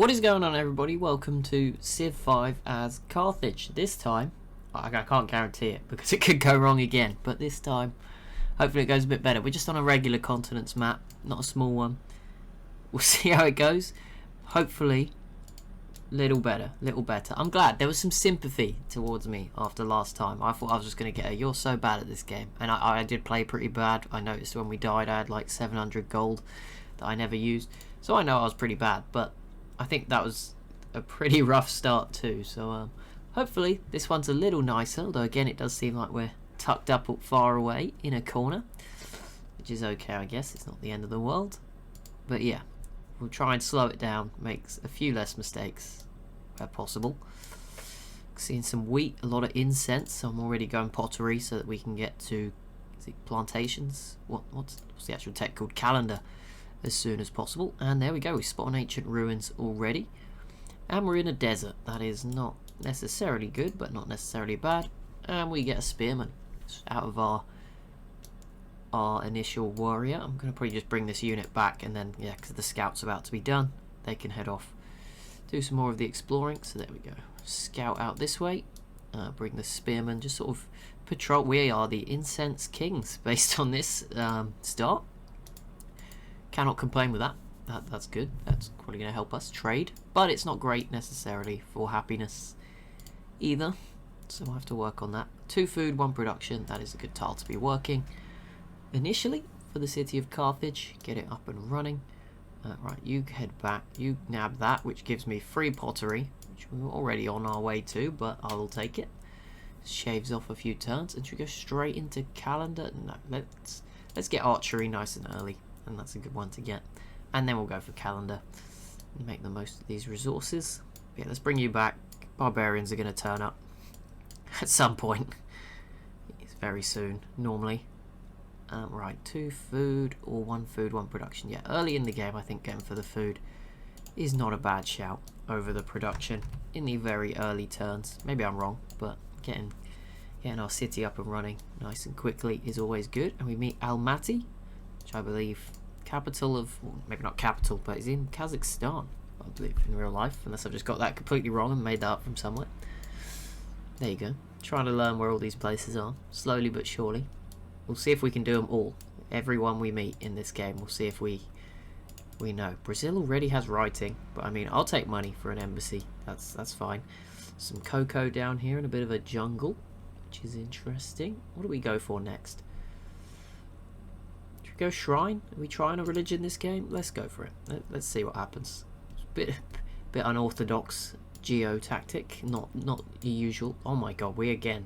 What is going on, everybody? Welcome to Civ 5 as Carthage. This time, I can't guarantee it because it could go wrong again, but this time hopefully it goes a bit better. We're just on a regular continents map, not a small one. We'll see how it goes. Hopefully little better. I'm glad there was some sympathy towards me after last time. I thought I was just going to get a "you're so bad at this game," and I did play pretty bad. I noticed when we died I had like 700 gold that I never used, so I know I was pretty bad, but I think that was a pretty rough start too, so hopefully this one's a little nicer, although again it does seem like we're tucked up far away in a corner, which is okay, I guess. It's not the end of the world, but yeah, we'll try and slow it down, make a few less mistakes where possible. Seeing some wheat, a lot of incense, so I'm already going pottery so that we can get to plantations. What's the actual tech called? Calendar, as soon as possible. And there we go, we spot an ancient ruins already, and we're in a desert. That is not necessarily good, but not necessarily bad. And we get a spearman out of our initial warrior. I'm going to probably just bring this unit back, and then yeah, because the scout's about to be done, they can head off, do some more of the exploring. So there we go, scout out this way, bring the spearman, just sort of patrol. We are the incense kings based on this start. Cannot complain with that. That's good. That's probably going to help us trade, but it's not great necessarily for happiness either, so we'll have to work on that. 2 food, 1 production. That is a good tile to be working initially for the city of Carthage. Get it up and running. Right, you head back, you nab that, which gives me free pottery, which we're already on our way to, but I will take it. Shaves off a few turns, and should we go straight into calendar? No, let's get archery nice and early, and that's a good one to get, and then we'll go for calendar and make the most of these resources. Yeah, let's bring you back. Barbarians are going to turn up at some point. It's very soon normally. Right, 2 food or 1 food, 1 production. Yeah, early in the game I think getting for the food is not a bad shout over the production in the very early turns. Maybe I'm wrong, but getting our city up and running nice and quickly is always good. And we meet Almaty, which I believe capital of, well, maybe not capital, but is in Kazakhstan, I believe, in real life, unless I've just got that completely wrong and made that up from somewhere. There you go, trying to learn where all these places are, slowly but surely. We'll see if we can do them all. Everyone we meet in this game, we'll see if we know. Brazil already has writing, but I mean, I'll take money for an embassy. That's fine. Some cocoa down here and a bit of a jungle, which is interesting. What do we go for next? Should we go shrine? Are we trying a religion this game? Let's go for it. Let's see what happens. It's a bit unorthodox geo tactic, not the usual. Oh my god, we again.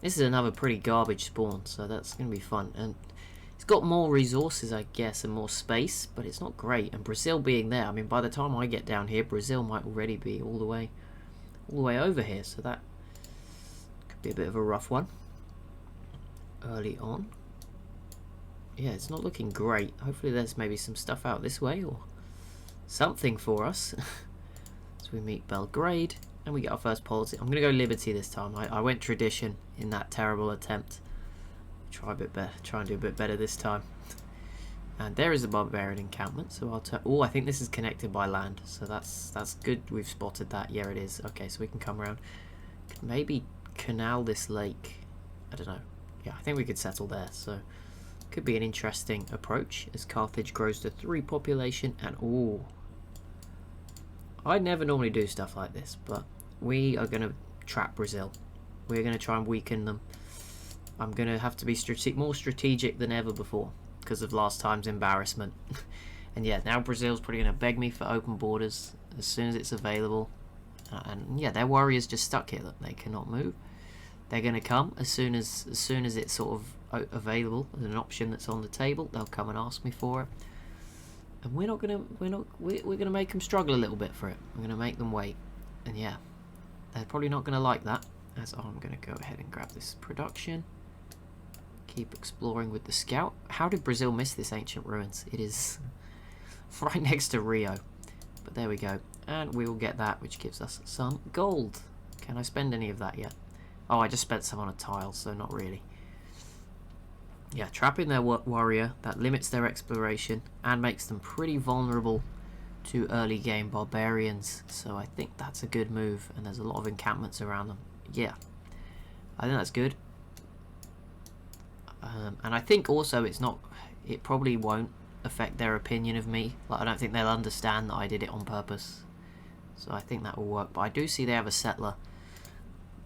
This is another pretty garbage spawn, so that's going to be fun. And it's got more resources, I guess, and more space, but it's not great. And Brazil being there, I mean, by the time I get down here, Brazil might already be all the way over here, so that could be a bit of a rough one early on. Yeah, it's not looking great. Hopefully there's maybe some stuff out this way or something for us. So we meet Belgrade. And we get our first policy. I'm going to go liberty this time. I went tradition in that terrible attempt. Try and do a bit better this time. And there is a barbarian encampment. So I'll turn. Oh, I think this is connected by land. So that's good. We've spotted that. Yeah, it is. Okay, so we can come around. Could maybe canal this lake. I don't know. Yeah, I think we could settle there. So could be an interesting approach as Carthage grows to 3 population. And oh, I never normally do stuff like this, but we are going to trap Brazil. We're going to try and weaken them. I'm going to have to be more strategic than ever before because of last time's embarrassment. And yeah, now Brazil's probably going to beg me for open borders as soon as it's available. And yeah, their warriors just stuck here. Look, they cannot move. They're going to come as soon as it's sort of available as an option that's on the table. They'll come and ask me for it. And we're gonna make them struggle a little bit for it. We're gonna make them wait, and yeah, they're probably not gonna like that. As I'm gonna go ahead and grab this production. Keep exploring with the scout. How did Brazil miss this ancient ruins? It is right next to Rio, but there we go, and we will get that, which gives us some gold. Can I spend any of that yet? Oh, I just spent some on a tile, so not really. Yeah, trapping their warrior, that limits their exploration and makes them pretty vulnerable 2 early game barbarians, so I think that's a good move, and there's a lot of encampments around them. Yeah, I think that's good. And I think also it probably won't affect their opinion of me. Like, I don't think they'll understand that I did it on purpose, so I think that will work. But I do see they have a settler,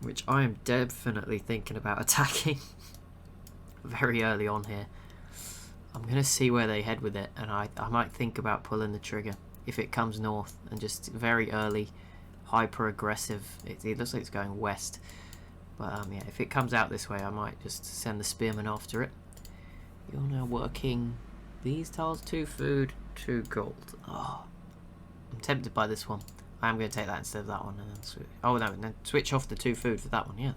which I am definitely thinking about attacking very early on here. I'm going to see where they head with it, and I might think about pulling the trigger if it comes north, and just very early, hyper aggressive. It looks like it's going west, but yeah, if it comes out this way, I might just send the spearmen after it. You're now working these tiles, 2 food, 2 gold. Oh, I'm tempted by this one. I am going to take that instead of that one, and then switch. Oh no, then switch off the 2 food for that one. Yeah,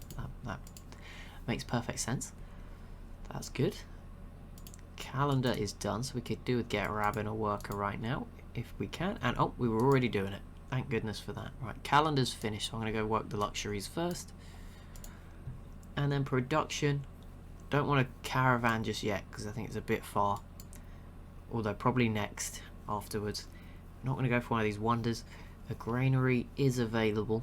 that makes perfect sense. That's good. Calendar is done, so we could do with get a rabbin or worker right now if we can. And oh, we were already doing it. Thank goodness for that. Right, calendar's finished, so I'm going to go work the luxuries first, and then production. Don't want a caravan just yet because I think it's a bit far, although probably next afterwards. I'm not going to go for one of these wonders. A granary is available,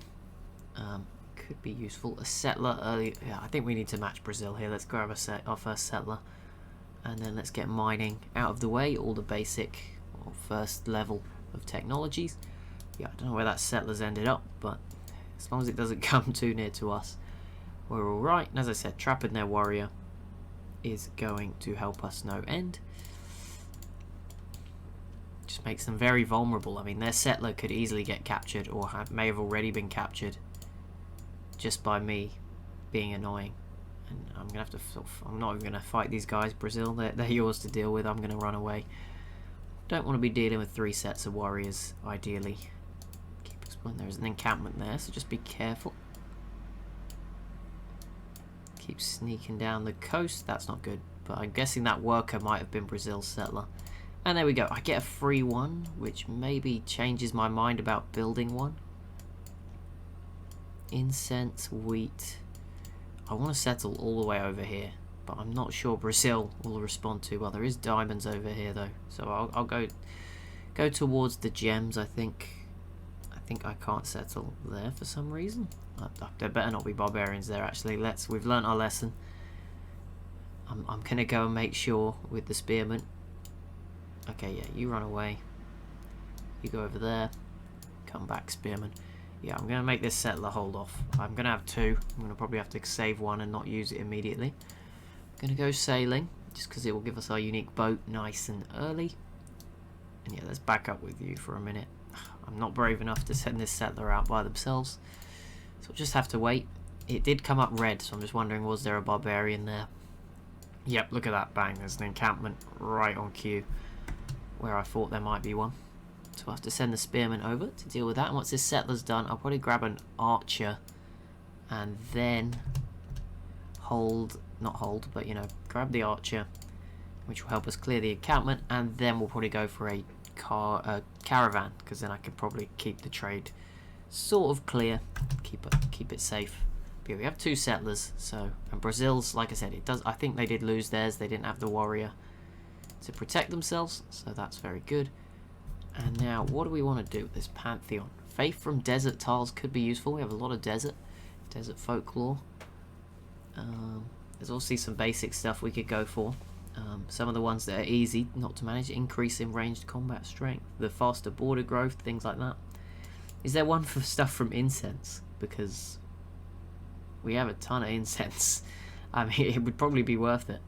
could be useful. A settler early. Yeah, I think we need to match Brazil here. Let's grab our first settler, and then let's get mining out of the way, all the basic or first level of technologies. Yeah, I don't know where that settler's ended up, but as long as it doesn't come too near to us, we're alright. And as I said, trapping their warrior is going to help us no end. Just makes them very vulnerable. I mean, their settler could easily get captured, or may have already been captured, just by me being annoying. And I'm gonna have to. I'm not even gonna fight these guys, Brazil. They're yours to deal with. I'm gonna run away. Don't want to be dealing with 3 sets of warriors. Ideally, keep exploring. There's an encampment there, so just be careful. Keep sneaking down the coast. That's not good. But I'm guessing that worker might have been Brazil's settler. And there we go. I get a free one, which maybe changes my mind about building one. Incense, wheat. I want to settle all the way over here, but I'm not sure Brazil will respond to. Well, there is diamonds over here though, so I'll go towards the gems. I think I can't settle there for some reason. There better not be barbarians there. Actually, we've learnt our lesson. I'm gonna go and make sure with the spearmen. Okay, yeah, you run away. You go over there. Come back, spearman. Yeah, I'm going to make this settler hold off. I'm going to have 2. I'm going to probably have to save one and not use it immediately. I'm going to go sailing, just because it will give us our unique boat nice and early. And yeah, let's back up with you for a minute. I'm not brave enough to send this settler out by themselves, so we'll just have to wait. It did come up red, so I'm just wondering, was there a barbarian there? Yep, look at that, bang, there's an encampment right on cue where I thought there might be one. So I'll have to send the spearmen over to deal with that. And once this settler's done, I'll probably grab an archer and then but you know, grab the archer, which will help us clear the encampment, and then we'll probably go for a caravan, because then I can probably keep the trade sort of clear, keep it safe. But yeah, we have 2 settlers, so, and Brazil's, like I said, I think they did lose theirs. They didn't have the warrior to protect themselves, so that's very good. And now, what do we want to do with this Pantheon? Faith from desert tiles could be useful. We have a lot of desert folklore. There's obviously some basic stuff we could go for. Some of the ones that are easy not to manage: increase in ranged combat strength, the faster border growth, things like that. Is there one for stuff from incense? Because we have a ton of incense. I mean, it would probably be worth it.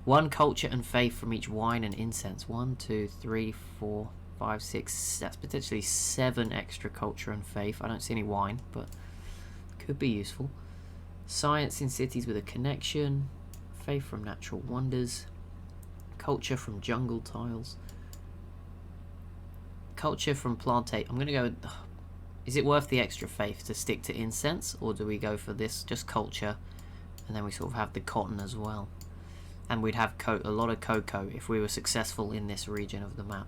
1 culture and faith from each wine and incense. 1, 2, 3, 4, 5, 6. That's potentially 7 extra culture and faith. I don't see any wine, but could be useful. Science in cities with a connection. Faith from natural wonders. Culture from jungle tiles. Culture from plantate. I'm going to go with... Is it worth the extra faith to stick to incense, or do we go for this just culture, and then we sort of have the cotton as well? And we'd have a lot of cocoa if we were successful in this region of the map.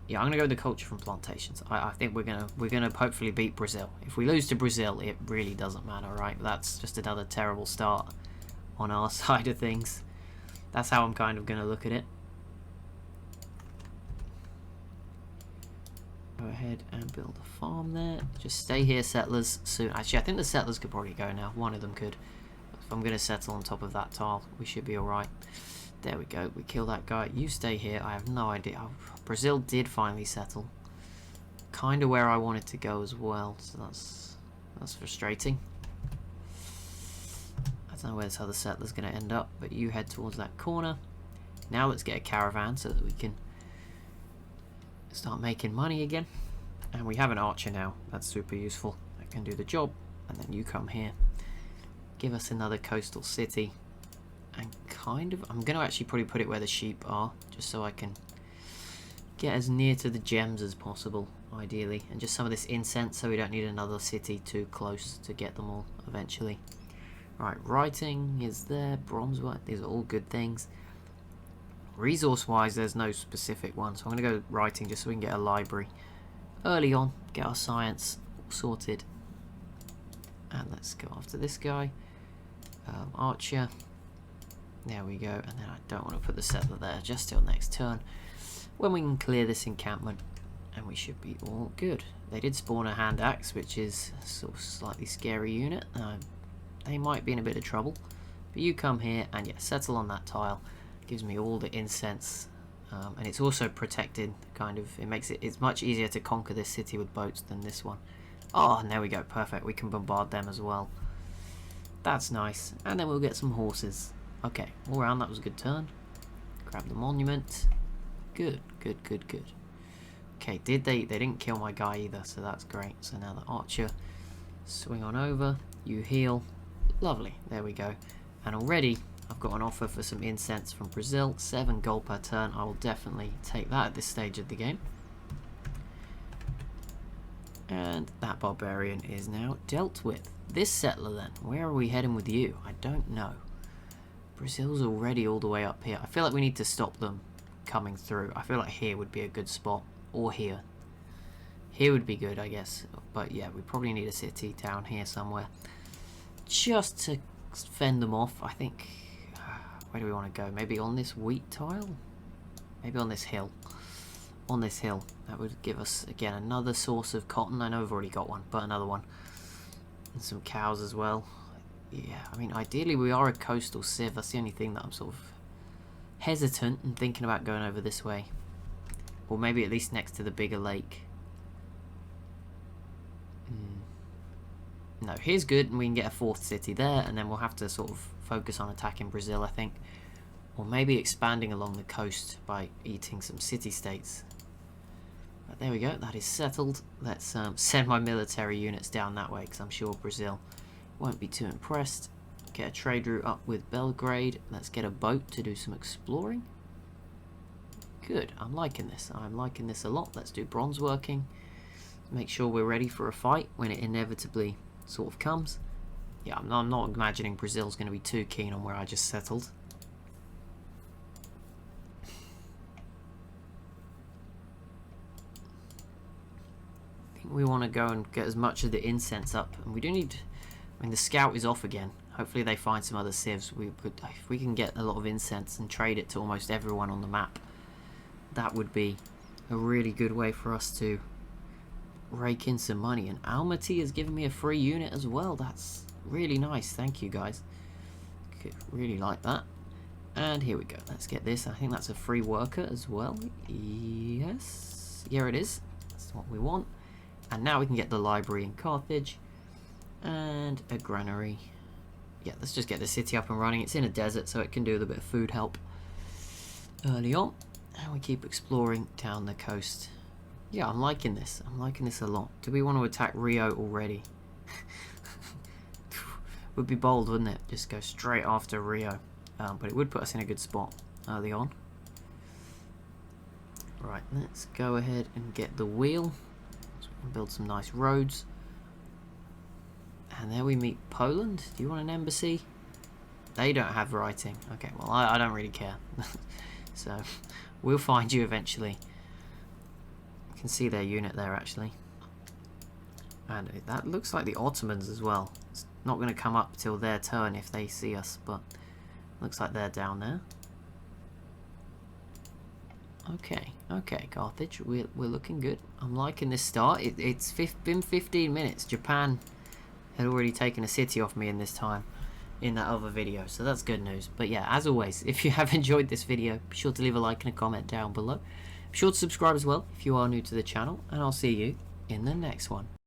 Yeah, I'm gonna go with the culture from plantations. I think we're gonna hopefully beat Brazil. If we lose to Brazil, it really doesn't matter, right? That's just another terrible start on our side of things. That's how I'm kind of gonna look at it. Go ahead and build a farm there. Just stay here, settlers. Soon. Actually, I think the settlers could probably go now. One of them could. If I'm going to settle on top of that tile, we should be alright. There we go. We kill that guy. You stay here. I have no idea. Oh, Brazil did finally settle. Kind of where I wanted to go as well. So that's frustrating. I don't know where this other settler's going to end up, but you head towards that corner. Now let's get a caravan so that we can start making money again. And we have an archer now. That's super useful. That can do the job. And then you come here. Give us another coastal city. And kind of, I'm going to actually probably put it where the sheep are, just so I can get as near to the gems as possible, ideally. And just some of this incense, so we don't need another city too close to get them all eventually. Right, writing is there, bronze work, these are all good things. Resource wise, there's no specific one, so I'm going to go writing just so we can get a library early on, get our science all sorted. And let's go after this guy. Archer. There we go, and then I don't want to put the settler there just till next turn when we can clear this encampment, and we should be all good. They did spawn a hand axe, which is a sort of slightly scary unit. They might be in a bit of trouble, but you come here and yeah, settle on that tile. Gives me all the incense, and it's also protected. Kind of, it's much easier to conquer this city with boats than this one. Oh, and there we go, perfect. We can bombard them as well. That's nice, and then we'll get some horses. Okay, all around that was a good turn. Grab the monument. Good, good, good, good. Okay, they didn't kill my guy either, so that's great. So now the archer, swing on over, you heal. Lovely, there we go. And already I've got an offer for some incense from Brazil. 7 gold per turn. I will definitely take that at this stage of the game. And that barbarian is now dealt with. This settler then, where are we heading with you? I don't know. Brazil's already all the way up here. I feel like we need to stop them coming through. I feel like here would be a good spot. Or here. Here would be good, I guess. But yeah, we probably need a city down here somewhere. Just to fend them off, I think. Where do we want to go? Maybe on this wheat tile? Maybe on this hill. On this hill. That would give us, again, another source of cotton. I know we've already got one, but another one. And some cows as well. Yeah, I mean, ideally we are a coastal civ. That's the only thing that I'm sort of hesitant and thinking about going over this way. Or maybe at least next to the bigger lake. No, here's good, and we can get a 4th city there, and then we'll have to sort of focus on attacking Brazil, I think. Or maybe expanding along the coast by eating some city-states. But there we go, that is settled. Let's send my military units down that way, because I'm sure Brazil won't be too impressed. Get a trade route up with Belgrade. Let's get a boat to do some exploring. Good, I'm liking this. I'm liking this a lot. Let's do bronze working. Make sure we're ready for a fight when it inevitably sort of comes. Yeah, I'm not imagining Brazil's going to be too keen on where I just settled. I think we want to go and get as much of the incense up, and we do need. I mean, the scout is off again. Hopefully they find some other civs. If we can get a lot of incense and trade it to almost everyone on the map, that would be a really good way for us to rake in some money. And Almaty has given me a free unit as well. That's really nice. Thank you, guys. Really like that. And here we go. Let's get this. I think that's a free worker as well. Yes. Here it is. That's what we want. And now we can get the library in Carthage. And a granary. Yeah, let's just get the city up and running. It's in a desert, so it can do with a bit of food help early on. And we keep exploring down the coast. Yeah, I'm liking this. I'm liking this a lot. Do we want to attack Rio already? Would be bold, wouldn't it? Just go straight after Rio. But it would put us in a good spot early on. Right, let's go ahead and get the wheel. So we can build some nice roads. And there we meet Poland. Do you want an embassy? They don't have writing. Okay, well, I don't really care. So, we'll find you eventually. You can see their unit there, actually. And that looks like the Ottomans as well. It's not going to come up till their turn if they see us, but looks like they're down there. Okay, Carthage, we're looking good. I'm liking this start. It's been 15 minutes. Japan had already taken a city off me in this time in that other video, so that's good news. But yeah, as always, if you have enjoyed this video, be sure to leave a like and a comment down below. Be sure to subscribe as well if you are new to the channel, and I'll see you in the next one.